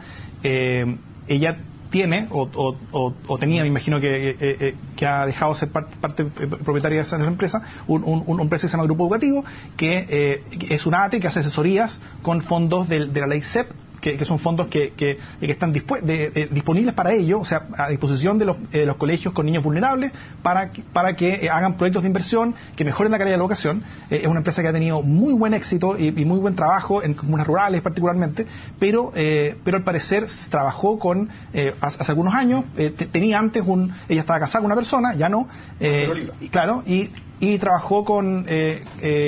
ella tiene o tenía, me imagino que ha dejado de ser parte propietaria de esa empresa, una empresa que se llama Grupo Educativo, que es un ATE que hace asesorías con fondos de la ley CEP, que son fondos que están disponibles para ello, o sea, a disposición de los colegios con niños vulnerables para que hagan proyectos de inversión que mejoren la calidad de la educación. Es una empresa que ha tenido muy buen éxito y muy buen trabajo en comunas rurales particularmente, pero al parecer trabajó hace algunos años, tenía antes ella estaba casada con una persona, ya no, claro, y trabajó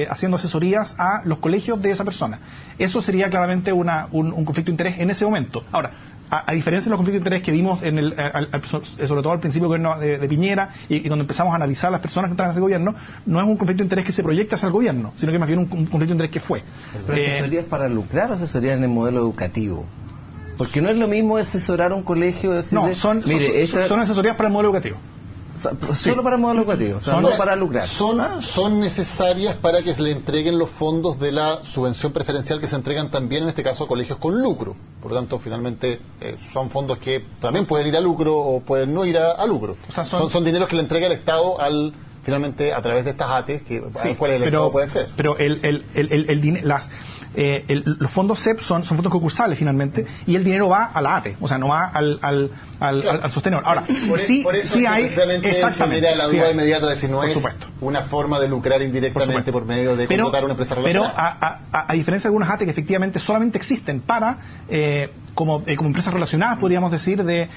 haciendo asesorías a los colegios de esa persona. Eso sería claramente un conflicto de interés en ese momento. Ahora, a diferencia de los conflictos de interés que vimos sobre todo al principio del gobierno de Piñera y donde empezamos a analizar las personas que entran en ese gobierno, no es un conflicto de interés que se proyecta hacia el gobierno, sino que más bien un conflicto de interés que fue. ¿Pero asesorías para lucrar o asesorías en el modelo educativo? Porque no es lo mismo asesorar a un colegio... No, son asesorías para el modelo educativo. Solo para el modelo educativo, o sea, no para lucrar. Son necesarias para que se le entreguen los fondos de la subvención preferencial que se entregan también, en este caso, a colegios con lucro. Por lo tanto, finalmente, son fondos que también pueden ir a lucro o pueden no ir a lucro. O sea, son dineros que le entrega el Estado finalmente a través de estas ATEs a las cuales el Estado puede acceder. Pero los fondos CEP son fondos concursables finalmente, y el dinero va a la ATE, o sea, no va al sostenedor. Ahora, por eso hay exactamente la duda inmediata de si no es una forma de lucrar indirectamente por medio de contratar una empresa relacionada. Pero a diferencia de algunas ATE que efectivamente solamente existen para como empresas relacionadas, podríamos decir, de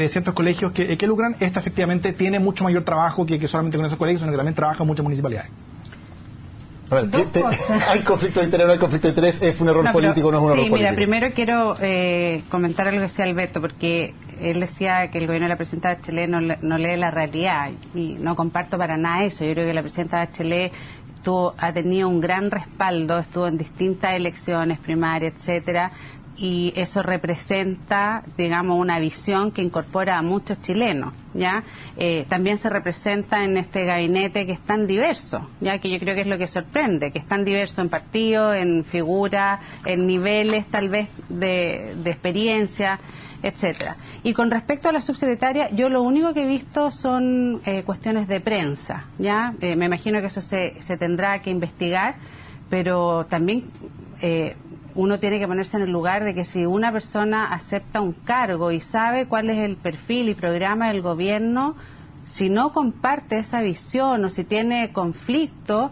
ciertos colegios que lucran, esta efectivamente tiene mucho mayor trabajo que solamente con esos colegios, sino que también trabaja en muchas municipalidades. A ver, ¿hay conflicto de interés o no hay conflicto de interés? ¿Es un error político o no es un error político? Mira, primero quiero comentar algo que decía Alberto, porque él decía que el gobierno de la presidenta Bachelet no lee la realidad, y no comparto para nada eso. Yo creo que la presidenta Bachelet ha tenido un gran respaldo, estuvo en distintas elecciones primarias, etcétera, y eso representa, digamos, una visión que incorpora a muchos chilenos, ¿ya? También se representa en este gabinete que es tan diverso, ¿ya? Que yo creo que es lo que sorprende, que es tan diverso en partidos, en figuras, en niveles tal vez de experiencia, etcétera. Y con respecto a la subsecretaria, yo lo único que he visto son cuestiones de prensa, ¿ya? Me imagino que eso se tendrá que investigar, pero también uno tiene que ponerse en el lugar de que si una persona acepta un cargo y sabe cuál es el perfil y programa del gobierno, si no comparte esa visión o si tiene conflicto,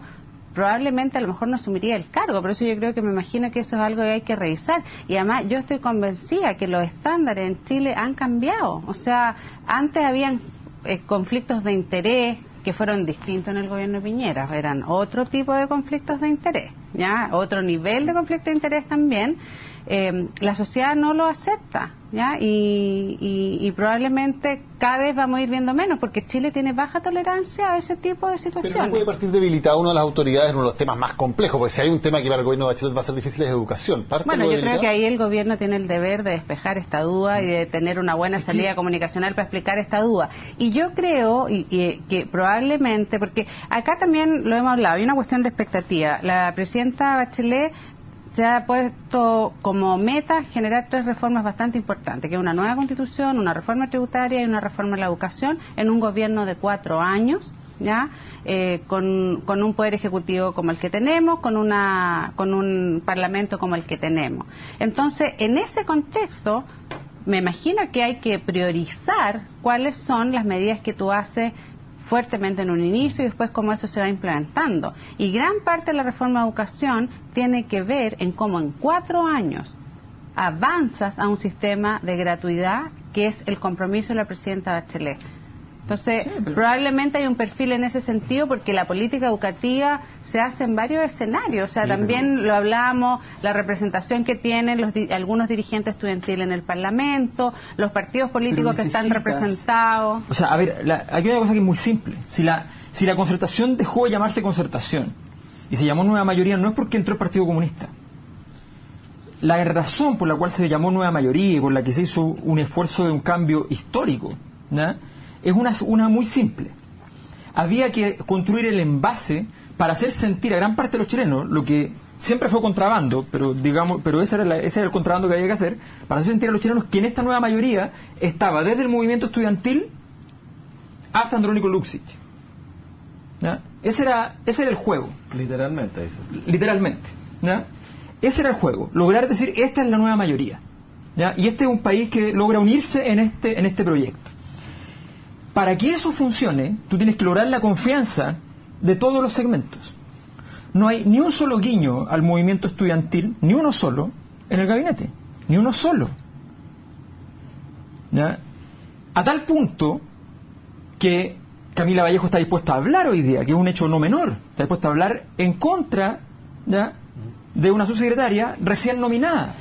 probablemente a lo mejor no asumiría el cargo. Por eso yo creo que me imagino que eso es algo que hay que revisar. Y además yo estoy convencida que los estándares en Chile han cambiado. O sea, antes habían conflictos de interés que fueron distintos en el gobierno de Piñera, eran otro tipo de conflictos de interés, ¿ya? Otro nivel de conflicto de interés también. La sociedad no lo acepta, ¿ya? Y probablemente cada vez vamos a ir viendo menos, porque Chile tiene baja tolerancia a ese tipo de situaciones. Pero no puede partir debilitada una de las autoridades en uno de los temas más complejos, porque si hay un tema que para el gobierno de Bachelet va a ser difícil es educación. Bueno, yo creo que ahí el gobierno tiene el deber de despejar esta duda y de tener una buena salida comunicacional para explicar esta duda. Y yo creo que probablemente, porque acá también lo hemos hablado, hay una cuestión de expectativa. La presidenta Bachelet se ha puesto como meta generar 3 reformas bastante importantes, que es una nueva constitución, una reforma tributaria y una reforma de la educación en un gobierno de 4 años, ¿ya? Con un poder ejecutivo como el que tenemos, con un parlamento como el que tenemos. Entonces, en ese contexto, me imagino que hay que priorizar cuáles son las medidas que tú haces fuertemente en un inicio y después cómo eso se va implementando. Y gran parte de la reforma de educación tiene que ver en cómo en 4 años avanzas a un sistema de gratuidad, que es el compromiso de la presidenta Bachelet. Entonces, probablemente hay un perfil en ese sentido, porque la política educativa se hace en varios escenarios. O sea, también lo hablamos, la representación que tienen algunos dirigentes estudiantiles en el Parlamento, los partidos políticos que están representados. O sea, a ver, hay una cosa que es muy simple. Si la concertación dejó de llamarse concertación y se llamó Nueva Mayoría, no es porque entró el Partido Comunista. La razón por la cual se llamó Nueva Mayoría y por la que se hizo un esfuerzo de un cambio histórico, ¿no?, es una muy simple. Había que construir el envase para hacer sentir a gran parte de los chilenos, lo que siempre fue contrabando, pero ese era el contrabando que había que hacer, para hacer sentir a los chilenos que en esta nueva mayoría estaba desde el movimiento estudiantil hasta Andrónico Luksic. ¿Ya? Ese era el juego. Literalmente eso. Literalmente. ¿Ya? Ese era el juego. Lograr decir, esta es la nueva mayoría. ¿Ya? Y este es un país que logra unirse en este proyecto. Para que eso funcione, tú tienes que lograr la confianza de todos los segmentos. No hay ni un solo guiño al movimiento estudiantil, ni uno solo, en el gabinete. Ni uno solo. ¿Ya? A tal punto que Camila Vallejo está dispuesta a hablar hoy día, que es un hecho no menor, está dispuesta a hablar en contra, ¿ya?, de una subsecretaria recién nominada.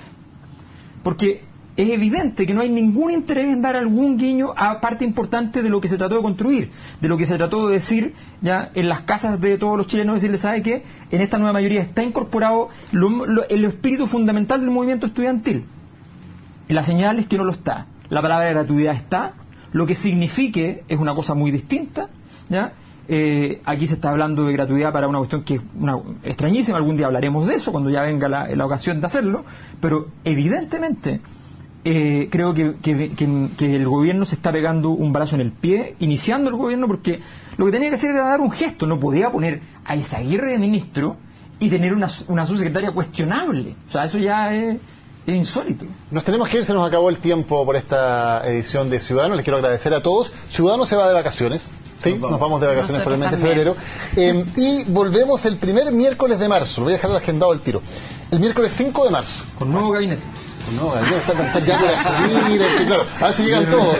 Porque es evidente que no hay ningún interés en dar algún guiño a parte importante de lo que se trató de construir, de lo que se trató de decir ya en las casas de todos los chilenos, decirles, ¿sabe qué? En esta nueva mayoría está incorporado el espíritu fundamental del movimiento estudiantil. La señal es que no lo está. La palabra gratuidad está, Lo que signifique es una cosa muy distinta, ¿ya? Aquí se está hablando de gratuidad para una cuestión que es extrañísima, algún día hablaremos de eso cuando ya venga la ocasión de hacerlo, pero evidentemente creo que el gobierno se está pegando un brazo en el pie, iniciando el gobierno, porque lo que tenía que hacer era dar un gesto, no podía poner a Izaguirre de ministro y tener una subsecretaria cuestionable, o sea, eso ya es insólito. Nos tenemos que ir, se nos acabó el tiempo por esta edición de Ciudadanos. Les quiero agradecer a todos. Ciudadanos se va de vacaciones. Sí, nos vamos de vacaciones por el mes de febrero. Y volvemos el primer miércoles de marzo. Lo voy a dejar agendado al tiro. El miércoles 5 de marzo. Con nuevo gabinete. Con nuevo gabinete. Están ya por subir. Claro, a ver si llegan todos.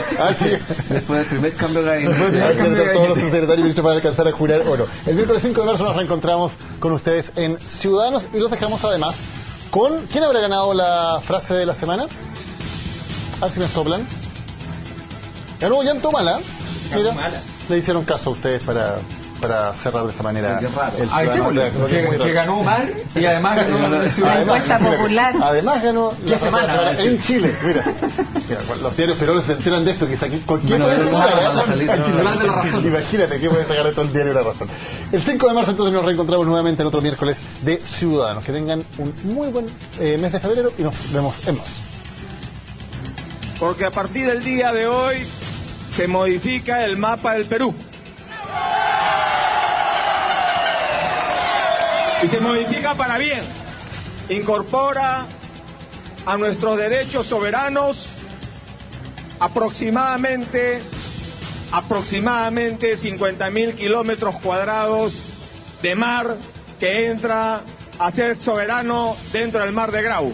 Después del primer cambio de gabinete. A ver si llegan todos los secretarios y ministros para alcanzar a jurar o no. El miércoles 5 de marzo nos reencontramos con ustedes en Ciudadanos y los dejamos además con... ¿Quién habrá ganado la frase de la semana? A ver si me soplan. Ganó Llanto Mala. Mira, le hicieron caso a ustedes para cerrar de esta manera que ganó mal y además ganó la encuesta popular. Además ganó la semana en Chile. Mira, los diarios peruanos se enteran de esto, que cualquier titular de La Razón. Imagínate que puede sacar todo el diario La Razón. El 5 de marzo entonces nos reencontramos nuevamente en otro miércoles de Ciudadanos. Que tengan un muy buen mes de febrero y nos vemos en más. Porque a partir del día de hoy se modifica el mapa del Perú. Y se modifica para bien. Incorpora a nuestros derechos soberanos aproximadamente 50.000 kilómetros cuadrados de mar que entra a ser soberano dentro del mar de Grau.